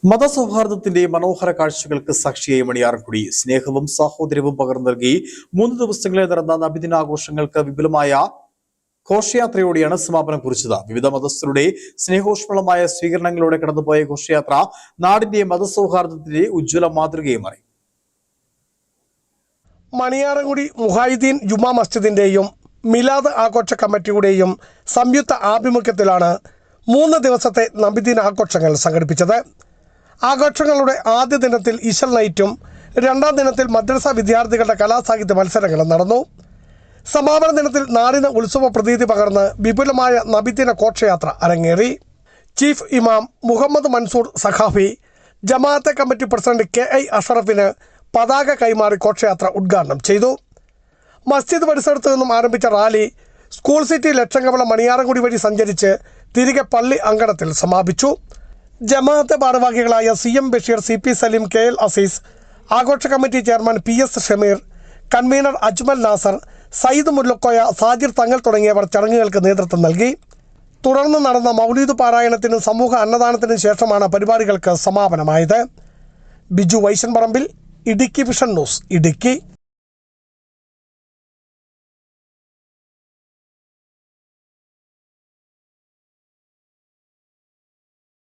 മതസൗഹാർദ്ദത്തിന്റെ മനോഹര കാഴ്ചകൾക്ക് സാക്ഷിയായി മണിയാർക്കുടി സ്നേഹവും സാഹോദര്യവും പകർന്നു നൽകി 3 ദിവസങ്ങളിൽ നടന്ന നബിദിനാഘോഷങ്ങൾക്ക് വിപുലമായ ഘോഷയാത്രയോടെയാണ് സമാപനം കുറിച്ചത്. വിവിധ മതസ്ഥരുടെ സ്നേഹോഷ്മളമായ സ്വീകരണങ്ങളോടെ കടന്നുപോയ ഘോഷയാത്ര നാടിന്റെ മതസൗഹാർദ്ദത്തിന്റെ ഉജ്ജ്വല മാതൃകയുമായി. മണിയാറൻകുടി മുഹായിദ്ദീൻ ജുമാ മസ്ജിദിന്റെയും മിലാദ് ആഘോഷ കമ്മിറ്റിയുടെയും സംയുക്ത ആഭിമുഖ്യത്തിലാണ് 3 ദിവസത്തെ നബിദിന ആഘോഷങ്ങൾ സംഘടിപ്പിച്ചത്. ആഘോഷങ്ങളുടെ ആദ്യ ദിനത്തിൽ ഇശൽ നൈറ്റും 2ാം ദിനത്തിൽ മദ്രസ വിദ്യാർത്ഥികളുടെ കലാസാഹിത്യ മത്സരങ്ങളും നടന്നു. സമാപന ദിനത്തിൽ നാടിന് ഉത്സവ പ്രതീതി പകർന്ന് വിപുലമായ നബിദിന ഘോഷയാത്ര അരങ്ങേറി. ചീഫ് ഇമാം Muhammad Mansoor Saqafi Jamaat committee president KI അഷറഫിന് പതാക കൈമാറി ഘോഷയാത്ര ഉദ്ഘാടനം ചെയ്തു. മസ്ജിദ് പരിസരത്തു നിന്നും ആരംഭിച്ച rally school city Lakshamkavalam Maniyarankudi വഴി സഞ്ചരിച്ച് തിരികെ പള്ളി അങ്കണത്തിൽ സമാപിച്ചു. ജമാഅത്തെ ഭാരവാഹികളായ CM Basheer, CP Saleem, KL Azeez, ആഘോഷ committee chairman PS Shameer, convener Ajmal Nasser, Sayyid Mullakoya, Sajir Thangal തുടങ്ങിയവർ ചടങ്ങുകൾക്ക് നേതൃത്വം നൽകി. തുടർന്ന് നടന്ന മൗലീദ് പാരായണത്തിനും സമൂഹ അന്നദാനത്തിനും ശേഷമാണ് പരിപാടികൾക്ക് സമാപനമായത്. ബിജു വൈശൻ പറമ്പിൽ, ഇടുക്കി വിഷൻ ന്യൂസ്, ഇടുക്കി.